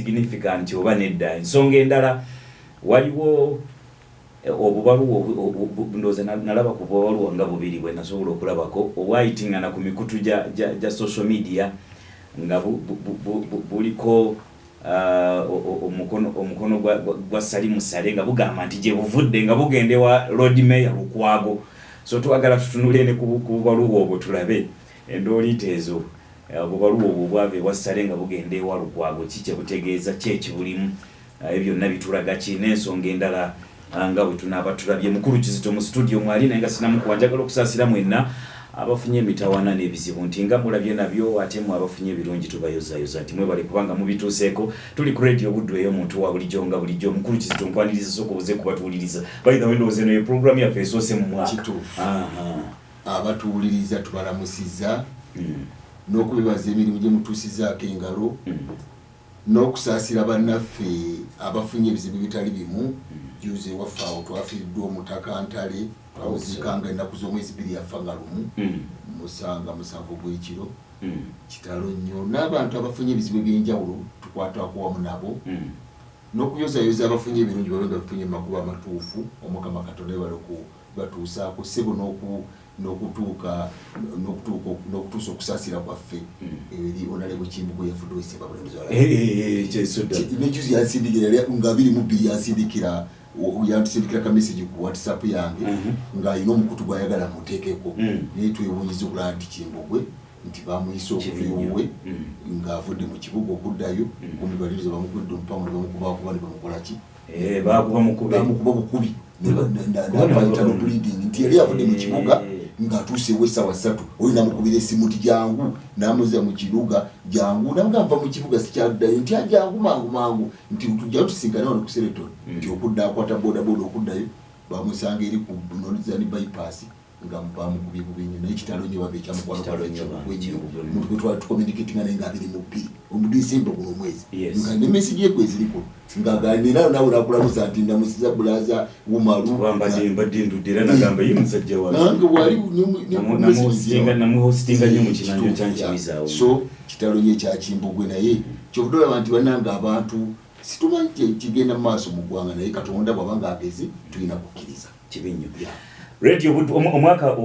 significant oba nedda. Ensonga endala waliwo obubaluwa ndoze nalaba ku bubaluwa nga bubiri bwe nasobola okulabako obwayitingana ku mikutu ja social media nga buliko omukono gwa Salimu Sale nga bugamba nti gye buvudde nga bugende wa Lord Mayor Lukwago. So twagala tutunule ne ku bubaluwa obwo tulabe endoliteezo obubaluwa obwo bwave wa Sale nga bugende wa Lukwago kike butegeeza kyekibulimu ebyo nabitulaga kine ensonga endala nga bwe tunaba tulabye mukulu Kizito mu studio mwali naye nga sinamukuwa njagala okusaasira mwenna abafunye emitawana n'ebizibu nti nga mulabye nabyo ate mu abafunye ebirungi tubayozayoza ati mwebale kubanga mubituuseeko tuli ku radio Buddu ey'omuntu wa bulijjo nga bulijjo mukulu Kizito nkwaniriza soko buze kubatuuliriza by the way ndowooza eno ye program yaffe esoose mu mwaka kituufu abatuwuliriza tubalamusiza n'okubibaza emirimu gye mutuusizaako engalo n'okusaasira bannaffe abafunye ebizibu bitali bimu juze waffe awo twafiiriddwa omutaka Ntale twawuzikanga ennaku z'omwezi 2 yafa nga lumu musanga musanvu gw'ekiro kitalo nnyo n'abantu abafunye ebizibu ebyenjawulo tukwatako wamu nabo n'okuyozayoza abafunye ebirungi babe nga bafunye makubo amatuufu Omukama Katonda batuusaako ssebo n'okutuusa okusaasira kwaffe eri Honorable Kimbugo yafudde oyisemba bulembeze nejuzi yansindikira nga 22 yansindikira yantusindikira ka message ku WhatsApp yange nga ayina omukutu gwayagala muteekeko naye twewunyiza okulaba nti Kimbugwe nti bamuyisa okuviiwe ng'avudde mu kibuga okuddayo kumibaliriza bamugwedde omupango ne bamukubakuba ne bamukolaki bamukuba bukubi nabayita no bleeding nti yali avudde mu kibuga ng'atuuse essaawa 3 oyo namukubira essimu nti jangu n'amuza mu kiruga jangu namugamba mu kibuga sikyaddayo nti ajangu mangu nti tujja tusinkana wano ku Sereton nti okudda akwata bodaboda okuddayo bamusanga eri ku Nolizani bypass nga bamukubye bubinyo naye kitalo nnyo babe ekyamukwano mutwe twali tucommunicatinga naye nga 22 omudisemba guno omwezi nga ne message yekwe ziriko ngaganira nawe nakulamusa nti namusiza bulaza wumalu mbadde ndudde era nagamba ye musajja wawe nange wali namuhostinga nnyo mu kinanjo kyankiwizaawo so kitalo nnyo ekya Kimbugwe naye kyobudola bantu bananga abantu situmanyi kigenda mu maaso mu ggwanga naye Katonda bw'abanga agezi tulina kukkiriza kibinnyo Radio Buddu omwaka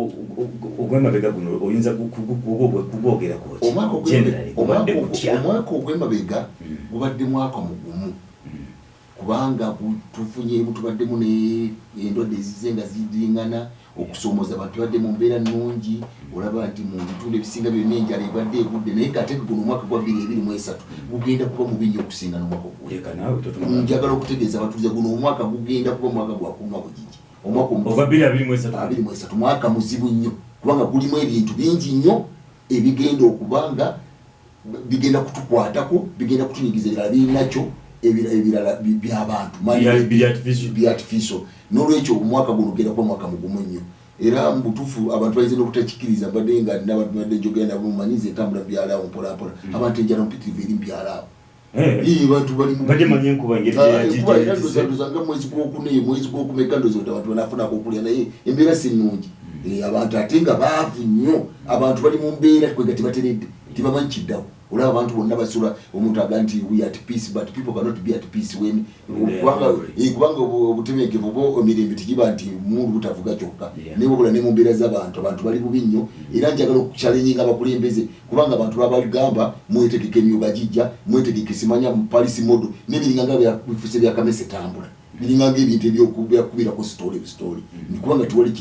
ogw'emabega guno oyinza kugwogerako omwaka ogw'emabega gubadde mwaka mugumu kubanga tubaddemu endwadde ezize nga zidingana okusoomoza abantu badde mu mbeera nnungi olaba nti mu bitundu ebisinga byonna enjala ebadde egudde naye ate guno omwaka gwa 2023 gugenda kuba mubi nnyo okusinga n'omwaka ogwo njagala okutegeeza abatuuze guno omwaka gugenda kuba mwaka gwa kuluma bugigi omwaka oba 2023 mwaka muzibu nnyo kubanga gulimu ebintu bingi nnyo ebigenda okubanga bigenda kutukwatako bigenda kutunyigiza ebirala birinakyo ebirala by'abantu artificial n'olwekyo omwaka guno genda kuba mwaka mugumu nnyo era mu butuufu abantu bayinza n'obutakikiriza mbadde nga n'abantu badde njogera nabo mumanyize entambula byalawo mpolampola abantu enjala mpitirivu eri mbyalawo bantu balimu enkuba nga mwezi gw'okune mwezi gw'okumeka ndoza abantu banafunako okulya naye embeera si nnungi abantu ate nga baavu nnyo abantu bali mu mbeera kwega tebateredde tebamanyi kiddako olaba abantu bonna basula omuntu aga nti we at peace but people cannot be at peace when kubanga obutebenkevu bo emirembe tegiba nti mundu butavuga kyokka naye wabula ne mu mbeera z'abantu abantu bali bubi nnyo era njagala okuchallenging abakulembeze kubanga abantu babagamba mwetegeke emyoga gijja mwetegeke simanya Paris modo n'ebiringa nga bifuse bya kamese tambula biringa ebintu ebyokubirako story nikubanga tuwali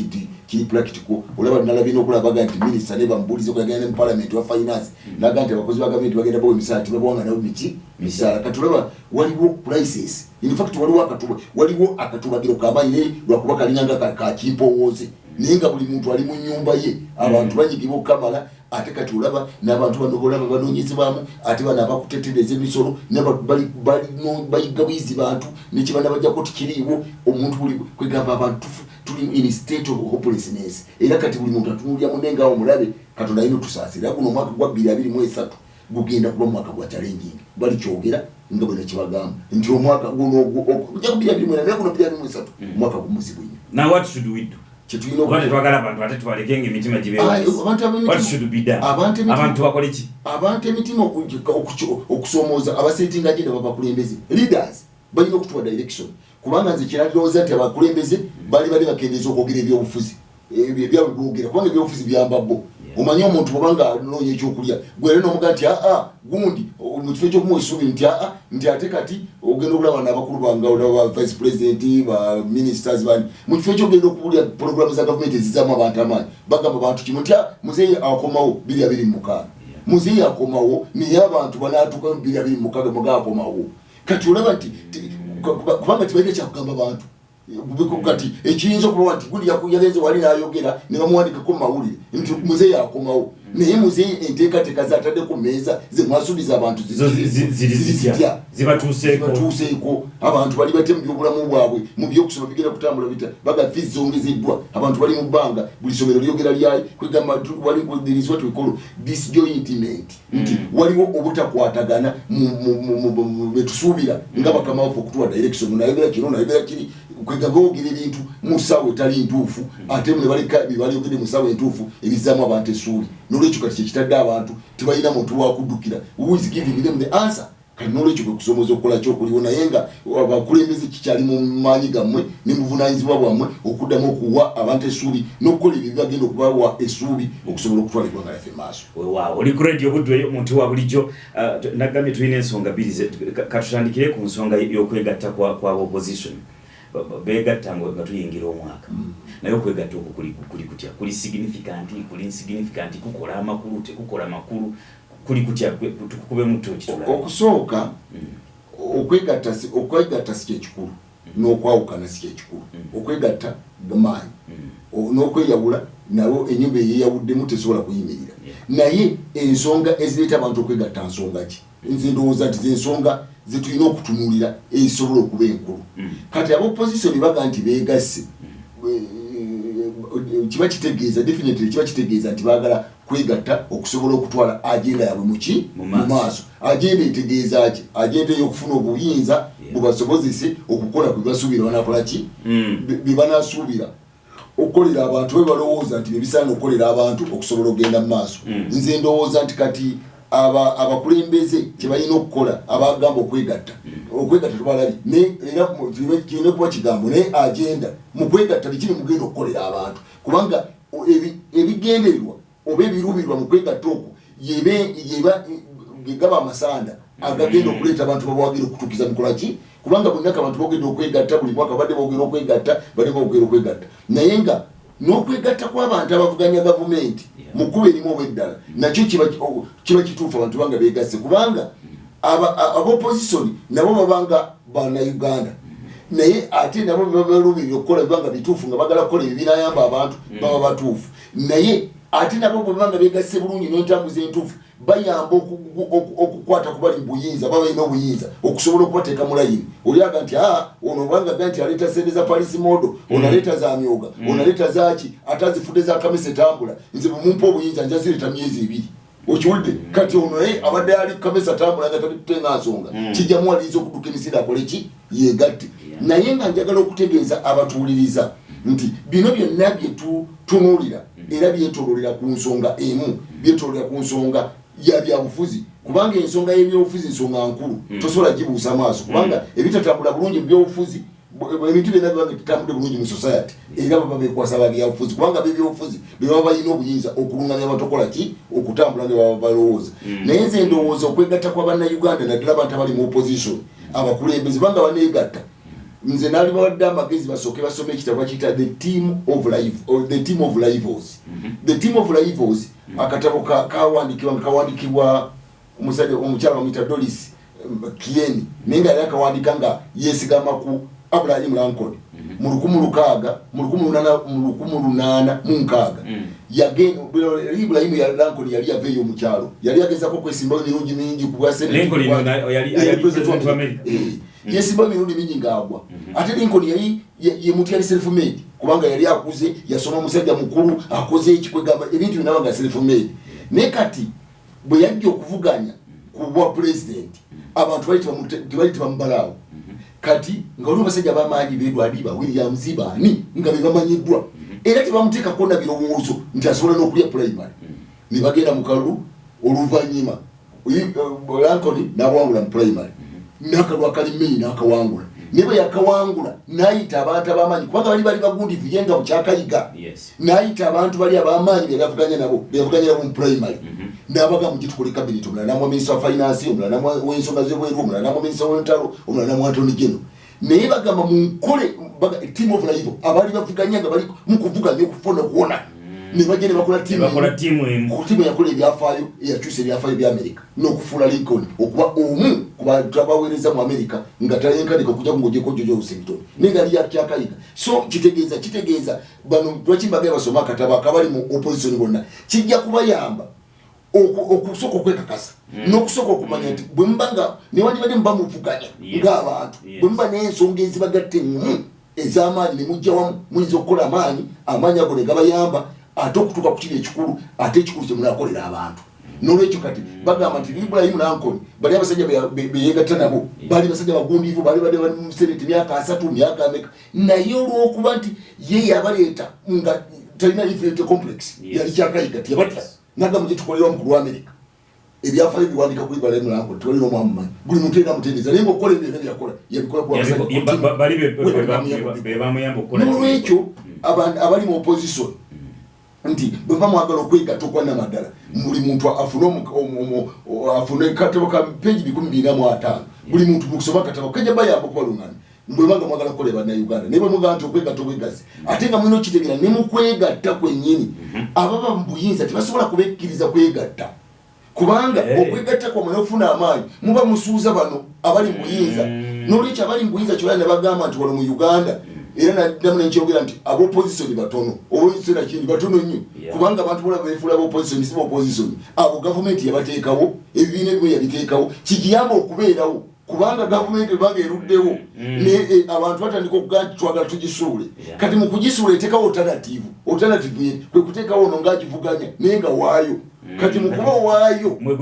kiri practical olaba nalabina okulabaga nti minister ne bambulize okuyagana ne parliament wa finance naga nti abakozi ba government bagenda bawe misaati babawanga nawo miki misala katulaba waliwo crisis in fact waliwo akatubagiro kamayire lwakuba kalinganga ka kimpowooze naye nga buli muntu ali mu nnyumba ye abantu banyigibwa okamala ate kati olaba n'abantu bano olaba banoonyezebwamu ate bano abakutetereza emisolo bayiga bwizi bantu nekibana bajjako tikiriiwo omuntu buli kwegamba abantu tuli in state of hopelessness era kati buli muntu atunulya munenga awo mulabe Katonda ayina otusaasira guno omwaka gwa 2023 gugenda kuba mwaka gwa challenging bali kyogera nga bwe nakibagamba nti omwaka guno ojja kubira 2023 mwaka gumuzibu nnyo. Now what should we do? kituyino okati twagala abantu ate twalekenge emitima gibe what should be done abantu bakole ki abantu emitima okusomooza abasetinga agenda babakulembeze leaders balina okutuwa direction kubanga nze kiralirowooza nti abakulembeze bali bakendeeza okwogera ebyobufuzi ebyabwe boogera kubanga ebyobufuzi byamba bo omanyi omuntu bwabanga noonya ekyokulya gwere n'omuga nti gundi mu kifo ekyokumuwa essuubi nti ate kati ogenda okulaba n'abakulu bange olaba vice president ba ministers bani mu kifo ekyogenda okuwulira programu za gavumenti ezizaamu abantu amaanyi bagamba bantu kimu nti muzeeyi akomawo 226 muzeeyi akomawo naye abantu banaatuka 226 mugaakomawo kati olaba nti kubanga tibalina kyakugamba bantu kati ekiyinza okuba nti guli yagenze wali n'ayogera ne bamuwandikako mu mawulire nti muzeeyi akomawo naye muzeeyi enteekateeka zatadde ku mmeeza ze mwasuubiza abantu zitya zibatuuseeko abantu bali bate mu byobulamu bwabwe mu byokusoma bigenda kutambula bita bagafizi zongezeddwa abantu bali mu bbanga buli somero lyogera lyayi kwegamba wali is what we call disjointment nti waliwo obutakwatagana betusuubira nga bakama waffe okutuwa direction nayogera kino nayogera kiri kwegamba ogira ebintu mu ssaawa etali ntuufu ate ne baleka byebalyogedde mu ssaawa entuufu ebizaamu abantu essuubi n'olwekyo kati kyekitadde abantu tebalina muntu wakuddukira who is giving them the answer kati n'olwekyo kwe kusomooza okukola kyokuliwo naye nga abakulembeze kikyali mu maanyi gammwe ne muvunaanyizibwa bwammwe okuddamu okuwa abantu essuubi n'okukola ebyo bibagenda okubawa essuubi okusobola okutwala eggwanga lyaffe maaso. Weewaawo oli ku radio Budwe omuntu wa bulijjo nagambye tulina ensonga bbiri katutandikire ku nsonga y'okwegatta kwa opposition begatta nga tuyingira omwaka naye okwegatta okwo kuli kutya kuli significant kuli insignificant kukola amakulu tekukola makulu kuli kutya tukube muto kitula okusooka okwegatta si kyekikulu n'okwawukana si kyekikulu okwegatta gamaanyi n'okweyawula nawo enyumba eyeyawuddemu tesobola kuyimirira naye ensonga ezireeta abantu okwegatta nsonga ki nze ndowooza nti zensonga zetulina okutunuulira ezisobola okuba enkulu kati abopposition baga nti beegasse kiba kitegeeza definitely kiba kitegeeza nti baagala kwegatta okusobola okutwala agenda yaabwe mu maaso agenda etegeeza ki agenda ey'okufuna obuyinza bubasobozese okukola kwe basuubira banakola ki bye banasuubira okukolera abantu bwe balowooza nti bebisaana okukolera abantu okusobola okugenda mu maaso nze ndowooza nti kati abakulembeze kyebalina okukola abagamba okwegatta tubalabi era kirina kuba kigambo naye agenda mu kwegatta bikiri mugenda okukolera abantu kubanga ebigendererwa oba ebiruubirwa mu kwegatta okwo gaba amasanda agagenda okuleeta abantu babawagira okutuukiza mikola ki kubanga buli mwaka abantu bogenda okwegatta buli mwaka badde bogera okwegatta badde bogera okwegatta naye nga n'okwegatta kw'abantu abavuganya gavumenti mu kkuba erimu obw'eddala nakyo kiba kituufu abantu banga beegasse kubanga abopposition nabo babanga bannayuganda naye ate nabo babalubirira okukola bibanga bituufu nga bagala kukola ebibinayamba abantu baba batuufu naye ate nabo bwebanga beegasse bulungi n'entambuza entuufu bayamba okukwata kubali buyinza baba balina obuyinza okusobola okubateeka mu layini olyaga nti ono obanga ga nti aleeta sente za palisi modo ono aleeta za myoga ono aleeta zaki ate azifudde za kamesa etambula nze bwemumpa obuyinza nja zireeta myezi 2 okiwulidde kati ono naye abadde ali kamesa tambula nga talitutenga nsonga kijjamu aliriza okudduka emisiri akole ki yeegatte naye nga njagala okutegeeza abatuwuliriza nti bino byonna byetutunuulira era byetololera ku nsonga emu byetololera ku nsonga ya byabufuzi kubanga ensonga y'ebyobufuzi nsonga nkulu tosobola gibuusa maaso kubanga ebitatambula bulungi mu byobufuzi ebintu byonna bibanga bitambudde bulungi mu society era baba bekwasa babyabufuzi kubanga bebyobufuzi bebaba balina obuyinza okulunganya abatokola ki okutambula ne baba balowooza naye nze ndowooza okwegatta kwa bannayuganda naddala abantu abali mu opposition abakulembeze banga baneegatta nze nali bawadde amagezi basooke basome ekitabo bakiyita the team of rivals akatabo kawandikibwa omusajja omukyala bamuyita Doris Kieni naye nga yali akawandika nga yeesigama ku Abraham Lincoln mu 1886 yagenda Ibrahim ya Lincoln yali yaveeyo mu kyalo yali yagezaako kwesimbayo emirundi mingi ku bwa Lincoln yali president wa America yesimbayo emirundi mingi ng'agwa ate Lincoln ye muntu yali self-made kubanga yali akuze yasoma musajja mukulu akoze ekikwegamba ebintu binaba nga self-made naye kati bwe yajja okuvuganya ku bwa president abantu bali tebamubalaawo kati nga oli basajja bamaanyi beedwadiba Williams baani nga be bamanyiddwa era tebamuteeka konna birowoozo nti asobola n'okulya primary ne bagenda mu kalulu oluvannyuma Anthony n'awangula mu primary n'akalulu akali May n'akawangula ne bwe yakawangula n'ayita abantu ab'amaanyi kubanga bali bagundivu ye nga bukyakayiga n'ayita abantu bali ab'amaanyi beyavuganya nabo mu primary n'abaga mu gitukole cabinet omulala namwa minister of finance omulala namwa w'ensonga z'ebweru omulala namwa minister w'entalo omulala namwa Anthony General naye bagamba mu nkole team of life abali bavuganya nga bali mu kuvuganya okufuna okuwona ne bagenda bakola tiimu yakola ebyafaayo eyakyusa ebyafaayo bya America n'okufuula Lincoln okuba omu ku bantu abaweereza mu America nga tayenkanika okujja kungojeko George Washington nenga ali yakyakayiga so kitegeeza bano lwaki mbagaya basoma akatabo akabali mu opposition bonna kijja kubayamba okusooka okwekakasa n'okusooka okumanya nti bwe mbanga newandibadde muba muvuganya ng'abantu bwe mba n'ensonga ezibagatte engumu ez'amaanyi ne mujja wamu muyinza okukola amaanyi ago ne gabayamba ate okutuuka ku kiri ekikulu ate ekikulu kye munaakolera abantu n'olwekyo kati bagamba nti Ibrahim Lincoln bali abasajja beyegatta nabo bali basajja bagundiivu bali badde bali mu senate myaka 3 myaka ameka naye olw'okuba nti ye yabaleeta nga talina inferiority complex yali kyakayiga tiyabata nagamba gyetukolera omukulu wa America ebyafaayo biwandika kuri Ibrahim Lincoln tewali n'omwamumanyi buli muntu era mutendeeza naye ng'okukola ebyo byakola yabikola n'olwekyo abali mu opposition nti bwe mwagala okwegatta okwanna maddala buli muntu afune katabo ka peji 245 buli muntu mukusoma katabo kajja bayamba okubalungana bwe banga mwagala kukola bannayuganda naye bwe mugamba nti okwegatta obwegazi ate nga mulina okitegeera ne mukwegatta kwennyini ababa mu buyinza tebasobola kubekkiriza kwegatta kubanga okwegatta kwa mwana ofuna amaanyi muba musuuza bano abali mu buyinza n'olwekyo abali mu buyinza kyolala ne bagamba nti wano mu Uganda era naddamu nenkyogera nti ab'opposition batono obukiseera kindi batono nnyo kubanga abantu bola beefuula ab'opposition si b'opposition abo gavumenti yabateekawo ebibiina ebimwe yabiteekawo kigiyamba okubeerawo kubanga gavumenti ebanga eruddewo abantu batandika okugaa nti twagala tugisuule kati mu kugisuula eteekawo alternative kwe kuteekawo ono ng'agivuganya naye nga waayo kati mukuba waayo mwe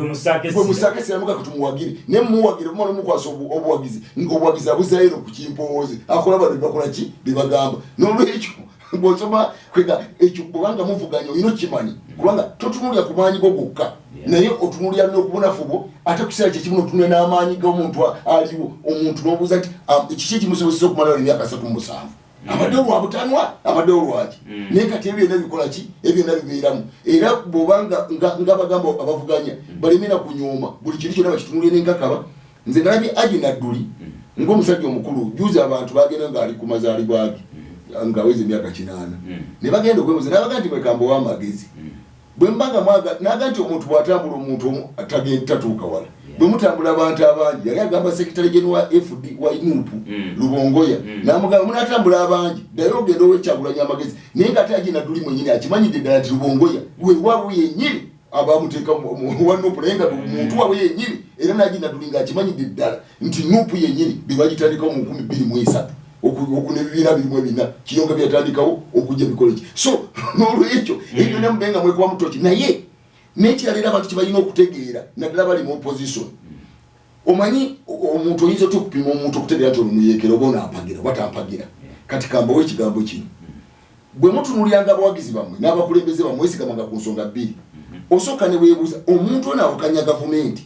musakesi amuka kutumuwagire ne muwagire mwana mukwasa obuwagizi abuzaayiro ku kimpoozi akola bano bakola ki bibagamba n'olwekyo bw'osoma kwega ekyo kubanga muvuganya olina okimanyi kubanga totunulira ku maanyi go gokka naye otunulira n'okubunafu bwo ate kuseera kyekimu notunula n'amaanyi g'omuntu aliwo omuntu n'obuuza nti ekiki ekimusobozesa okumalawo emyaka 37 abadde olwabutanwa abadde olwaki naye kati ebyo byonna bikola ki ebyo byonna bibeeramu era bw'obanga ng'abagamba abavuganya balemera kunyooma buli kintu kyonna bakitunulire n'enkakaba nze nalabye Aji Nadduli ng'omusajja omukulu juuzi abantu bagenda ng'ali ku mazaalibwa ge ng'aweza emyaka 8 ne bagenda okwebuuza n'abaga nti mwekamba ow'amagezi bwe mbanga naga nti omuntu bw'atambula omuntu omu tatuuka wala bwe mutambula abantu abangi yali agamba sekitale genu wa FD wa Inupu Lubongoya n'amugamba munatambula abangi ddayo ogenda ow'Ekyagulanyi amagezi naye ng'ate Aji Nadduli mwennyini akimanyidde ddala nti Lubongoya we waabwe yennyini abamuteeka wa Nuupu naye nga muntu waabwe yennyini era n'Aji Nadduli ng'akimanyidde ddala nti Nuupu yennyini be bagitandikawo mu 2023 okune ebibiina birimu ebina kiyonga byatandikawo okujja bikoleki so n'olwekyo ebyo namubenga mwekuba mutoki naye n'ekirala era abantu kibalina okutegeera naddala bali mu opposition omanyi omuntu oyinza otya okupima omuntu okutegeera nti olumuyeekera oba onaampagira oba tampagira kati kambawo ekigambo kino bwe mutunulyanga abawagizi bammwe n'abakulembeze bammwe wesigamanga ku nsonga bbiri osooka ne weebuuza omuntu ono awakanya gavumenti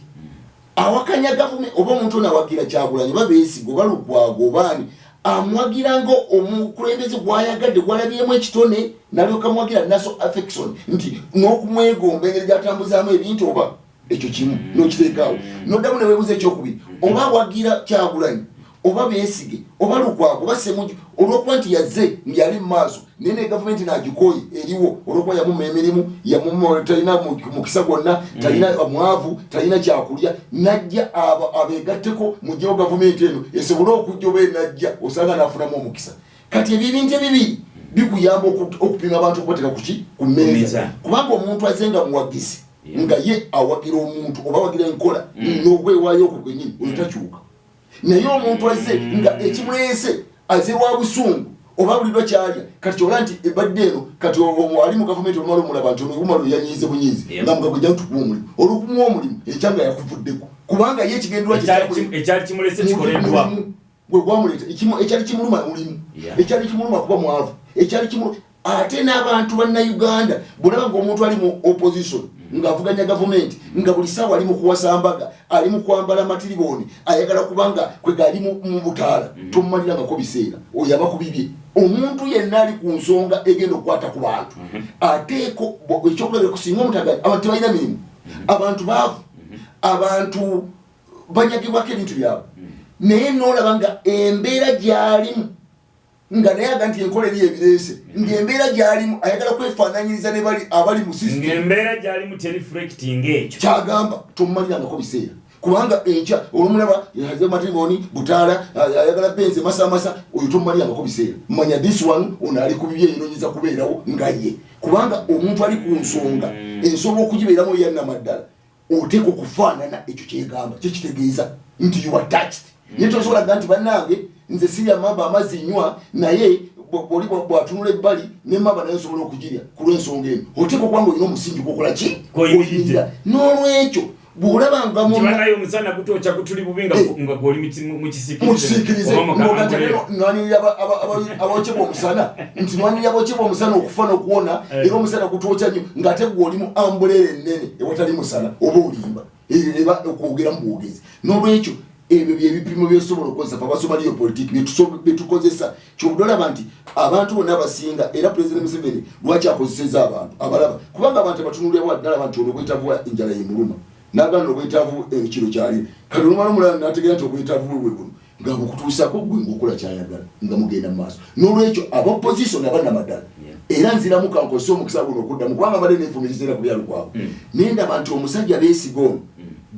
oba omuntu ono awagira Kyagulanyi oba Besigye oba Lukwago obaani amwagira ngo omukulembeze gwayagadde gwalabyemu ekitone nalyoka mwagira naso affection nti n'okumwegomba engeri gyatambuzaamu ebintu oba ekyo kimu n'okiteekaawo noddamu ne weebuuza ekyokubiri oba awagira Kyagulanyi oba Besigye oba Lukwago oba Ssemujju olw'okuba nti yazze ngyali mu maaso naye ne gavumenti n'agikooye eriwo olw'okuba yamuma emirimu talina mukisa gwonna talina mwavu talina kyakulya najja abeegatteko mugyewo gavumenti eno esobole okujja oba enajja osanga n'afunamu omukisa kati ebibintu ebibiri bikuyamba okupima abantu okubateeka kuki ku mmeeza kubanga omuntu azze nga muwagizi nga ye awagira omuntu oba awagira enkola n'okwewaayo okwo kwennyini oyo takyuka naye omuntu azze nga ekimuleese azze wa busungu oba bulidwa kyalya kati kyola nti ebadde eno kati ali mu gavumenti olumala omulaba nti omumalo yanyiize bunyiizi nga mugagojja ntukuwa omulimu olukumuwa omulimu ekyanga yakuvuddeko kubanga ye ekigendwa ekyali kimulese kikoleddwa gwe gwamuleeta ekyali kimuluma mulimu ekyali kimuluma kuba mwavu ekyali kimuluma ate n'abantu banna Uganda bulaba ng'omuntu ali mu opposition ng'avuganya government nga buli ssaawa ali mu kuwasa mbaga ali mu kwambala matiriboni ayagala kubanga kwe gali mu butaala tomumalirangako biseera oyo aba kubibye omuntu yenna ali ku nsonga egenda okukwata ku bantu ateeko ekyokulabira kusinga omutaganya abantu tebalina mirimu abantu baavu abantu banyagibwako ebintu byabwe naye n'olaba nga embeera gy'alimu nga naye aga nti enkola eri ebireese ng'embeera gy'alimu ayagala kwefaananyiriza ne bali abali mu system ng'embeera gy'alimu tereflecting ekyo kyagamba tomumalirangako biseera kubanga enkya olumulaba yaze matrimooni butaala ayagala benze masamasa oyo tomumalirangako biseera manya this one ono ali ku bibye yinonyiza kubeerawo nga ye kubanga omuntu ali ku nsonga ensonga okugibeeramu yannamaddala oteeka okufaanana ekyo kyegamba kyekitegeeza nti you are touched naye tosobola ga nti bannange nze sirya mamba amazzi nywa naye bwoli bwatunula ebbali ne mamba naye nsobola okugirya ku lw'ensonga eno oteeka okubanga olina omusingi gwokola ki oyingira n'olwekyo bw'olabanga mubanayo omusana gutooca gutuli bubi nga gwoli mukisikirize nwanirira abokyebwa omusana nti nwanirira abokyebwa omusana okufa n'okuwona era omusana gutooca nnyo ng'ate gw'oli mu ambuleera ennene ewatali musana oba olimba eba okwogera mu bwogezi n'olwekyo ebyo byebipimo byosobola okukozesa abasomaliyo politiki byetukozesa kyobudolaba nti abantu bonna abasinga era President Museveni lwaki akozeseza abantu abalaba kubanga abantu abatunulira ddala abantu olwobwetavu enjala yemuluma n'aganda obwetavu ekiro kyali kati olumala omulala n'ategeera nti obwetavu bwe buno nga bukutuusako gwe ng'okola kyayagala nga mugenda mu maaso n'olwekyo abopposition abannamaddala era nziramu kankozesa omukisa guno okuddamu kubanga mbadde neefumiriza ku byalo kwabwe naye ndaba nti omusajja beesiga ono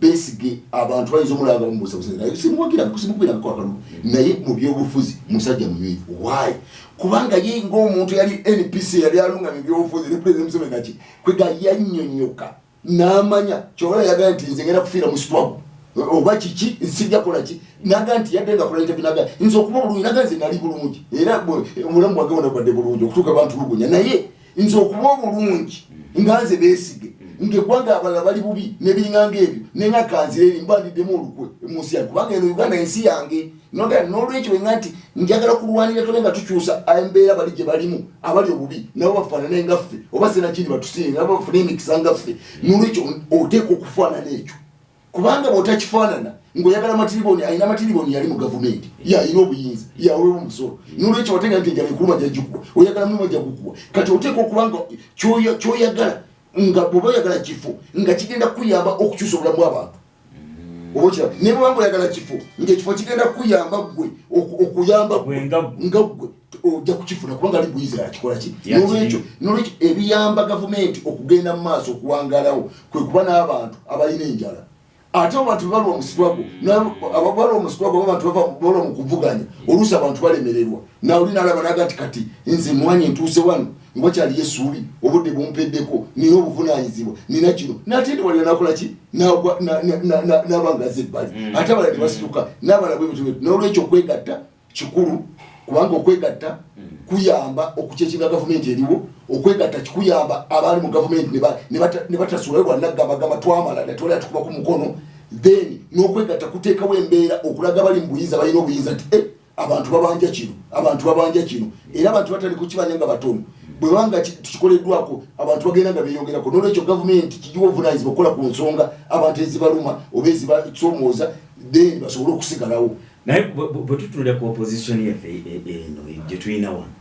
besige abantu bayinza omulanga mumubuusa naye simukubirako akalulu naye mu byobufuzi musajja munywivu why kubanga ye ng'omuntu yali NPC yali alunga mu byobufuzi ne President Museveni naki kwega yannyonnyoka n'amanya kyobala yagala nti nze ngenda kufiira mu sitwago oba kiki nsijja kola ki naga nti yadde nga kola interview naga nze okuba bulungi naga nze nali bulungi era omulamu bwange wonabadde bulungi okutuuka abantu lugunya naye nze okuba obulungi nga nze beesige ng'eggwanga abalala bali bubi n'ebiringanga ebyo nenga kanzira eri mbandiddemu olukwe mu nsi yange kubanga eno Uganda ensi yange n'olwekyo wenga nti njagala kulwanira tole nga tukyusa embeera bali gye balimu abali obubi nabo bafaanane nga ffe oba senakindi batusinga nabo bafune emikisa nga ffe n'olwekyo oteeka okufaanana ekyo kubanga bw'otakifaanana ng'oyagala matiriboni alina matiriboni yali mu gavumenti yalina obuyinza yaweebwa omusolo n'olwekyo watenga nti enjala ekuluma gyagikuwa oyagala mulimu gyagukuwa kati oteeka okubanga kyoyagala nga bw'oba oyagala kifo nga kigenda kuyamba okukyusa obulamu bw'abantu obokira naye bw'obanga oyagala kifo ng'ekifo kigenda kuyamba gwe okuyamba nga gwe ojja kukifuna kubanga ali buyinza yakikola ki n'olwekyo ebiyamba gavumenti okugenda mu maaso okuwangalawo kwe kuba n'abantu abalina enjala ate abantu balwa omusitwago abalwa omusitwago abantu balwa mu kuvuganya oluusi abantu balemererwa nawe oli n'alaba naga nti kati nze mwanya entuuse wano wakyaliyo essuubi obudde bumpeddeko nina obuvunaanyizibwa nina kino n'ate ndi walira nakola ki n'abangaza ebbali ate abalala tebasituka n'abala bwebitu n'olwekyo okwegatta kikulu kubanga okwegatta kuyamba okukyekinga gavumenti eriwo okwegatta kikuyamba abali mu gavumenti ne batasula lwannagambagamba twamala natwala tukuba ku mukono then n'okwegatta kuteekawo embeera okulaga bali mu buyinza balina obuyinza nti abantu babanja kino era abantu batali kukibanya nga batono bwebanga tukikoleddwako abantu bagenda nga beeyongerako n'olwekyo gavumenti kigiwa obuvunaanyizibwa okukola ku nsonga abantu ezibaluma oba ezibasoomooza then basobole okusigalawo naye bwe tutunulira ku opposition yaffe eno gye tulina wano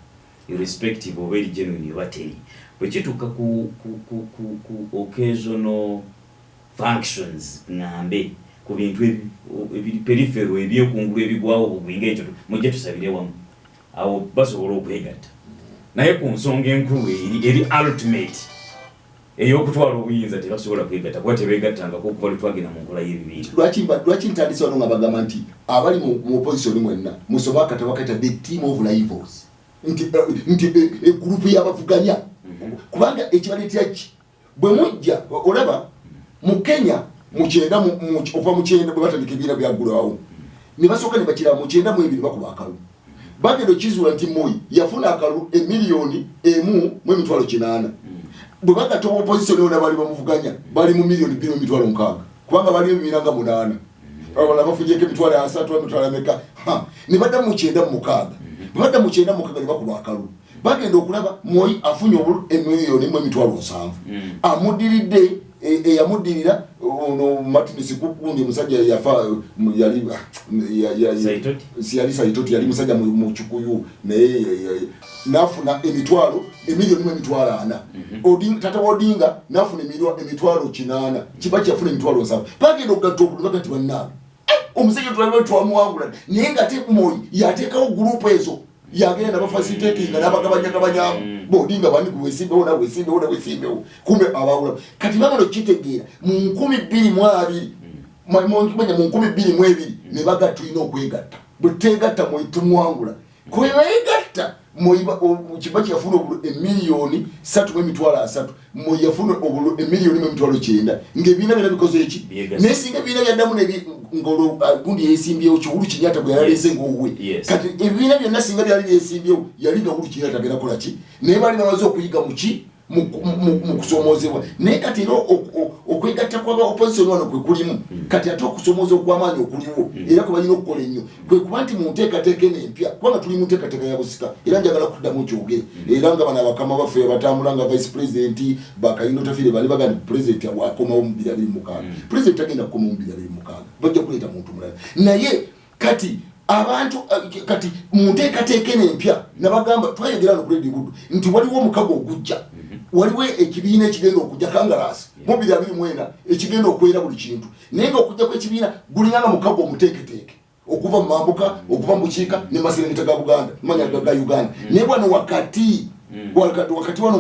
irrespective oba eri genuine oba teri bwe kituuka ku occasional functions ngambe ku bintu ebiri peripheral ebyekungulu ebigwawo bugwinga ekyo mujje tusabire wamu awo basobola okwegatta naye ku nsonga enkulu eri ultimate ey'okutwala obuyinza tebasobola kwegatta kuba tebeegattangako okuva lwe twagenda mu nkola y'ebibiina lwaki ntandise wano nga bagamba nti abali mu opposition mwenna musoma akatabo kayita the team of rivals nti egurupu y'abavuganya kubanga ekibaleetera ki bwe mujja olaba mu Kenya okuva mu kyenda bwe batandika ebibiina byaggulawo ne basooka ne bakira mu 92 bakuba akalulu bagenda okizuula nti Moi yafuna akalulu emiliyoni 1.8 bwe bagatta opposition yonna bali bamuvuganya bali mu miliyoni 2.6 kubanga bali ebibiina nga 8 abala bafunyeeko emitwalo 3 emitwalo ameka ne badda mu 9 mu 6 bwe badda mu 9 mu 6 ne bakuba akalulu bagenda okulaba Moi afunye obulu emiliyoni mu emitwalo 7 amudiridde yamudirira ono Martinez kukundi musajja yafa yali Saitoti yali musajja mu Chukuyu naye nafuna emiliyoni mu emitwalo 4 tata Odinga nafuna emitwalo 8 Kibaki yafuna emitwalo 7 bagenda okugatta obulu bagati bannabe omusajja tulabye twamuwangula naye nga te Moi yateekawo group ezo yagenda bafacilitating n'abagabanya Odinga bandi kuwesimbewo kumbe abawula kati bamano kitegeera mu 2022 mu 2022 ne bagatulina okwegatta butegatta Moi tumwangula kwegatta Moi Kibaki yafuna obulu emiliyoni 3.3 Moi yafuna obulu emiliyoni 9 ngebina bina bikoze eki nesinga bina byaddamu ne ngolo gundi yesimbyewo Uhuru Kenyatta bwe yalese ngowe kati ebina byonna singa byali yesimbyewo yali nga Uhuru Kenyatta gera kola ki naye bali nawazo okuyiga muki mu kusomozebwa naye kati okwegatta kwa opposition wano kwe kulimu kati ate okusomoza okw'amaanyi okuliwo era kwe balina okukola ennyo kwe kuba nti mu nteekateeka empya kubanga tuli mu nteekateeka ya busika era njagala kuddamu kyogere era nga bano abakama baffe batambula nga vice president Bakayindo Tafire bali bagamba president akomawo mu 2026 president agenda kukoma mu 2026 bajja kuleeta muntu mulala naye kati abantu kati mu nteekateeka empya nabagamba twayogera no kuledi gudu nti waliwo omukago ogujja waliwo ekibiina ekigenda okujja kangalasi mu 2024 ekigenda okwera buli kintu naye okujja kw'ekibiina gulingana mukago omuteeketeeke okuva mu mambuka okuva mu bukiika ne maserengeta ga Buganda manya ga Uganda naye bwano wakati wano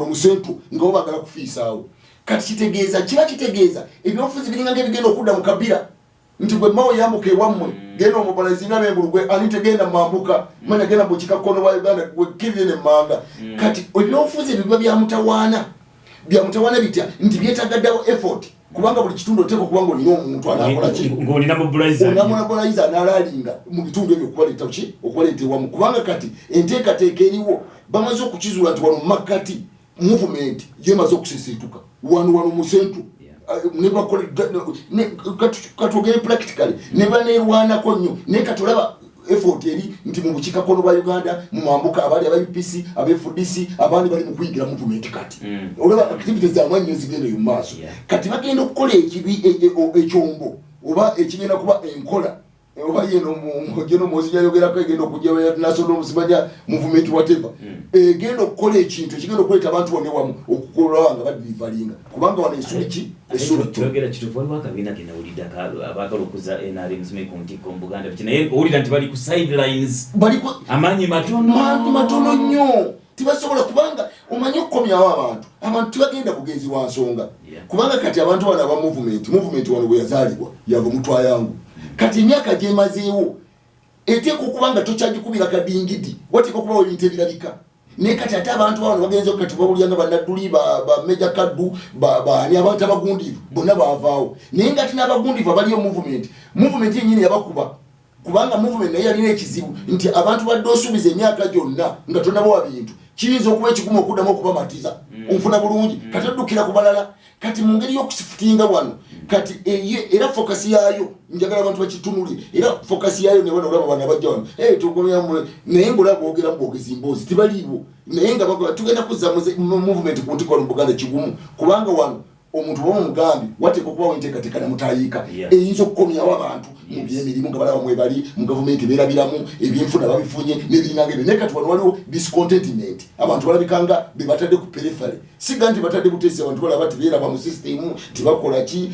mu central nga bo bagala kufiisaawo kati kitegeeza ebyobufuzi biringa ng'ebigenda okudda mu Kabira nti gwe Mao yambuka ewammwe genda omubalazinga bengulu gwe anite genda mambuka manya genda mu kikakono wa Uganda gwe kivye ne manga kati ebyobufuzi biba byamutawaana bitya nti byetagaddawo effort kubanga buli kitundu oteko kubanga olina omuntu anakola ki ng'olina mobilizer analalinga mu bitundu ebyo okubaleta ewamu kubanga kati enteekateeka eriwo bamaze okukizuula nti wano makati movement yemaze okuseseetuka wano mu central neba katugere practically neba nerwanako nnyo naye katulaba effort eri nti mu bukiikakono bwa Uganda mu mambuka abali aba UPC aba FDC abandi bali mu kuyigira movement kati olaba activities z'amanyi zigenda mu maaso kati bagenda okukola ekyombo oba ekigenda kuba enkola oba yeno mozi yayogera ko egenda okujja national musibanya movement whatever egenda okukola ekintu ekigenda okuleeta abantu bonna wamu okukola nga badilivalinga kubanga wana esuliki kyogera kituvalwa akabiina kena ulida abagala okuza NRM zimeko ntiko mu Buganda naye owulira nti bali ku sidelines amaanyi matono nnyo tibasobola kubanga omanyi okukomyawo abantu tibagenda bugenzi wa nsonga kubanga kati abantu bana aba movement wano bwe yazaalibwa yava mutwa yangu kati emyaka gyemazeewo eteeka okuba nga tokyagikubira kadingidi wateeka okuba ebintu ebirabika naye kati ate abantu bano bagenze kati bawulyanga bannadduli ba Meja Kaddu baani abantu abagundiivu bonna baavaawo naye nga ati n'abagundiivu abaliyo movement yennyini yabakuba kubanga movement naye yalina ekizibu nti abantu badde osuubiza emyaka gyonna nga tonabawa bintu kiyinza okuba ekigumu okuddamu okubamatiza onfuna bulungi kati oddukira ku balala kati mu ngeri y'okusifutinga wano kati era focus yaayo njagala abantu bakitunulire era focus yaayo ne bano olaba bana bajja wano tugomyamu naye ng'olaba boogera mu bwogezi mboozi tibaliiwo naye nga tugenda kuzza movement ku ntiko wano mu Buganda kigumu kubanga wano omuntu bwa mugambi wateeka okubawo enteekateeka namutayiika eyinza okukomyawo abantu mu byemirimu nga balaba mwebali mu gavumenti beerabiramu ebyenfuna babifunye n'ebirinanga ebyo naye kati wano waliwo discontentment abantu balabikanga be batadde ku periphery siga nti batadde buteesi abantu balaba tibeeraba mu systemu tibakola ki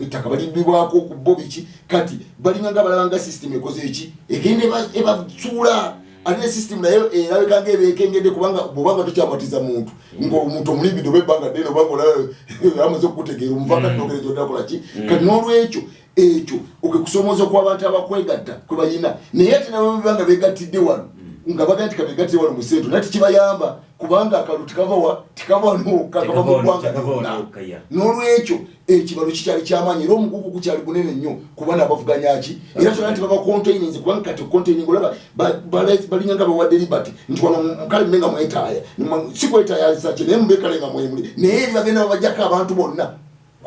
ettaka balibbibwako ku bo biki kati balinganga balaba nga system ekoze eki egenda ebasuula alina system nayo erabikanga ebeekengedde kubanga bwobanga tokyamatiza muntu ng'omuntu omulimbidde obebbanga ddene obanga amaze okukutegeera omuvaka tinogere gyoddakola ki kati n'olwekyo ekyo okwekusomooza okw'abantu abakwegatta kwe balina naye ate nabo bibanga beegattidde wano nga baga nti kabeegattidde wano mu sentro naye tikibayamba kubanga akalulu tikava mu ggwanga lyonna n'olwekyo ekibalo kikyali kyamaanyi era omugugu gukyali gunene nnyo kubana abavuganyaki era kyona nti baba containers kubanga kati containing olaba balinga nga bawadde liberty nti wano kale mmenga mwetaaya si kwetaayazisa kye naye mubeekale nga mwemuli naye eri bagenda babajjako abantu bonna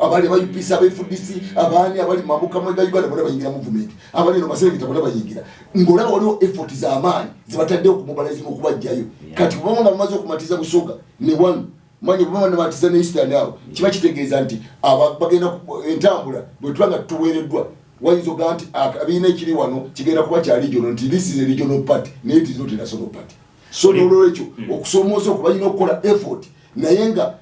abali bayipisa abefudisi abani abali mamuka mwega Uganda bona bayingira movement abali no masere kitabona bayingira ngola waliwo effort za amani zibatadde okumubalaizi okubajjayo kati bamwe nga bamaze okumatiza busoga ne one manyi bamwe na matiza ne Eastern yao kiba kitegeeza nti bagenda entambula bwe twanga tuwereddwa wayizo ganti abine kiri wano kigenda kuba kya regional nti this is a regional party ne it is not a national party so n'olwekyo okusomoza okubalina okukola effort naye nga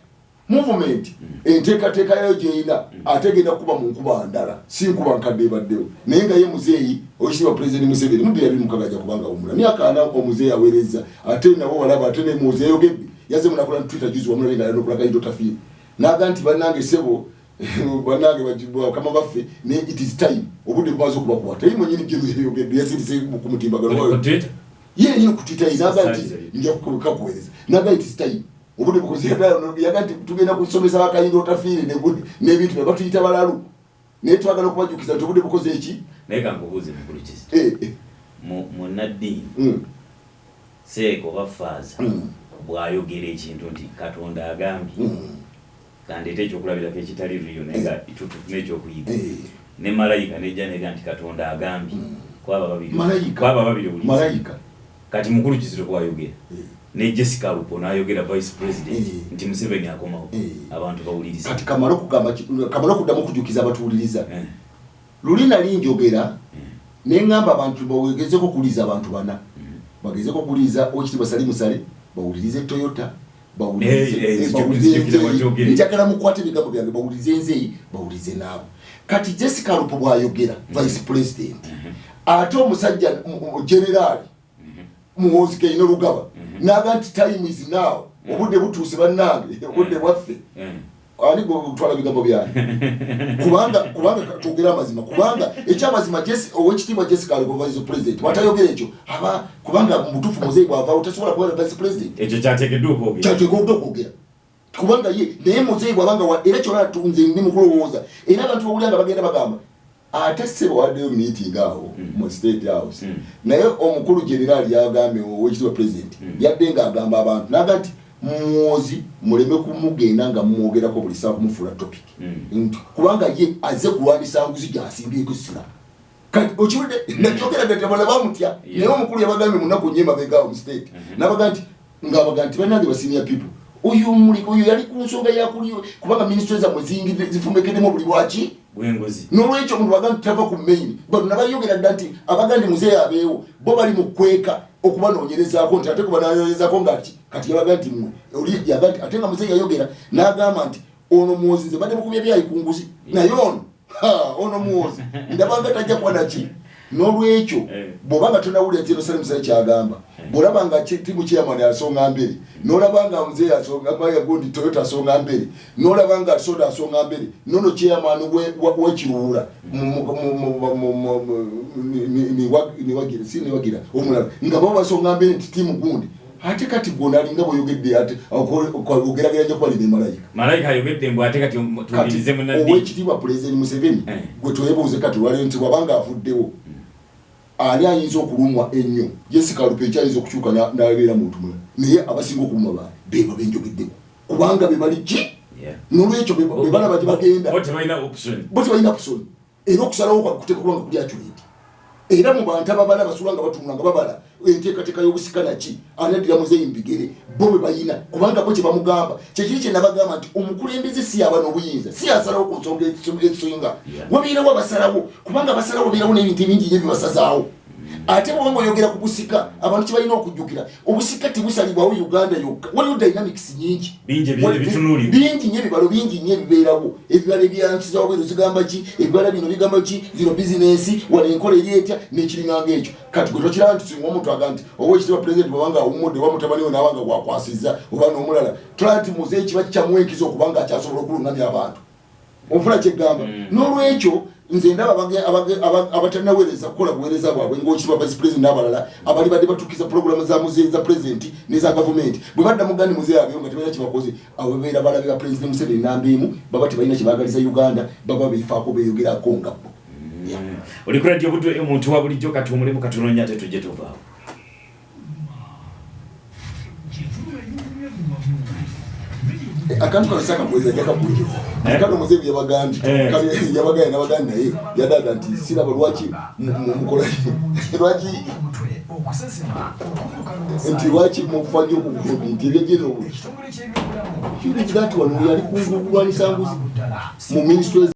movement enteekateeka yayo gyeyina ategenda kuba mu nkuba ndala si nkuba nkadde ebaddewo naye nga ye muzeeyi oyisibwa President Museveni mu 2006 kubanga omula myaka ana omuzeeyi aweereza ate nabo walaba ate ne muzeeyi yogedde yaze munakola Twitter juzi wamulabe nga yalokolaga Dr. Phil naga nti bannange sebo bannange bajibwa kama baffe ne it is time obudde bwazo kubakwata ye mwenyini gye yogedde yasitise ku mutimbagano wayo ye nyine ku Twitter naga nti nja kukuka kuweereza naga it is time obudde bukozera yaganti tugenda kusomesa bakayingo otafire n'ebintu bye batuyita balalu naye twagala okubajukiza nti obudde bukoze eki naye kankubuuze mukulukizi mu naddiini seeko bafaaza bw'ayogera ekintu nti Katonda agambye kandeeta ekyokulabirako ekitali riyo naye nga tufune ekyokuyiga ne malayika nejja nega nti Katonda agambye kwaba babiri malayika kati mukulukizi kwayogera ne Jessica Lupo n'ayogera vice president nti Museveni akomawo abantu bawuliriza kati kamalo kuddamu kujukiza abatuwuliriza lulina linjogera neŋŋamba abantu bawegezeko kuliza abantu bana bagezeko kuliza okitibwa Salimu Sale bawulirize Toyota njagala mukwate ebigambo byange bawulirize nzeeyi bawulirize naabo kati Jessica Lupo bw'ayogera vice president ate omusajja generali muwozi keino Lugaba naga nti time is now obudde butuuse bannange obudde bwaffe ani gutwala bigambo byange kubanga tugera amazima kubanga ekyamazima owekitiibwa Jessica Lupo vice president watayogera ekyo aba kubanga mutuufu muzeeyi bwava otasobola kuba vice president ekyo kyateekeddwa okwogera kubanga ye naye muzeeyi bwabanga era kyona tunze ndi mukulowooza era abantu bawulira nga bagenda bagamba ate sebo waddeyo meeting awo mu State House naye omukulu generali yagambye owekitiibwa president yadde nga agamba abantu naga nti muwozi muleme kumugenda nga mumwogerako buli saa kumufuula topic kubanga ye aze kulwanisa nguzi gyasimbyeko sira kati okiwudde nakyogera gatemala bamutya naye omukulu yabagambye munaku nyema begaawo mu state nabaga nti ngaabaga nti bannange ba senior people oyo yali ku nsonga yakuliyo kubanga ministry zammwe zifumekeddemu buli bwaki bwengozi n'olwekyo omuntu waga nti tava ku main bano nabayogera dda nti abagandi muzeeyi abeewo bo bali mu kweka okubanoonyerezaako nti ate kubanoonyerezaako nga kati yabaga nti mmwe oli yaga nti ate nga muzeeyi yayogera n'agamba nti ono muwozi nze badde mukubya byayikunguzi naye ono muwozi ndabanga tajja kuba naki n'olwekyo bw'obanga tonawulira nti Salimu Sale kyagamba bw'olaba nga tiimu chairman asonga mbere n'olaba nga muzeeyi asonga gundi Toyota asonga mbere n'olaba nga soda asonga mbere nono chairman w'ekiruwula niwagira omulala nga bo basonga mbere nti tiimu gundi ate kati gwona alinga bw'oyogedde ate ogerageranya kuba lina malayika ayogedde mbw ate kati tuwulirize munaddiini owekitiibwa President Museveni gwe twebuuze kati olwaleero nti wabanga avuddewo ani ayinza okulumwa ennyo Jessica Lupo ekyayinza okukyuka n'abeera muntu mulala naye abasinga okulumwa baani beba benjogeddeko kubanga be bali ki n'olwekyo be balaba gye bagenda bo tebalina option era okusalawo kuteeka kubanga kuli aculeti era mu bantu ababala basula nga batunula nga babala enteekateeka y'obusika naki anaddira muzeeyi mbigere bo be bayina kubanga bo kye bamugamba kyekiri kye nabagamba nti omukulembeze si aba n'obuyinza si asalawo ku nsonga ekisinga wabeerawo abasalawo kubanga abasalawo beerawo n'ebintu ebingi nnyo byebasazaawo ate bwanga oyogera ku busika abantu kye balina okujjukira obusika tebusalibwawo Uganda yokka waliwo dynamics nyingi bingi nnyo ebibalo bingi nnyo ebibeerawo ebibala ebyansizawo bwero zigamba ki ebibala bino bigamba ki zino bizinensi wano enkola eri etya n'ekiringanga ekyo kati gwe tokiraba nti singa omuntu aga nti owekitiibwa president bwabanga awummudde oba mutabaniwe naabanga gwakwasizza oba n'omulala tulaba nti muzeeyi kiba kikyamuwenkiza okubanga akyasobola okulungamya abantu onfuna kyeggamba n'olwekyo nze ndaba abatanaweereza kukola buweereza bwabwe ng'okitibwa vice president n'abalala abali badde batukiza pulogulamu za muzeeyi za president n'eza gavumenti bwe badda mugandi muzeeyi abeewo nga tebalina kyebakoze abo beera balabe ba president Museveni nambiemu baba tebalina kyebaagaliza Uganda baba beefaako beeyogerako nga bo oli ku radio budde omuntu wa bulijjo katuumulemu katunoonya ate tujje tuvaawo akantu kanasaka mwezi yakabuje kano muzebi yabagandi kali yabaganda nabaganda yadada nti sina balwachi mukola lwachi nti lwachi mufanye okukubi nti byegero kiri kidatu wano yali kulwanisa nguzi mu ministry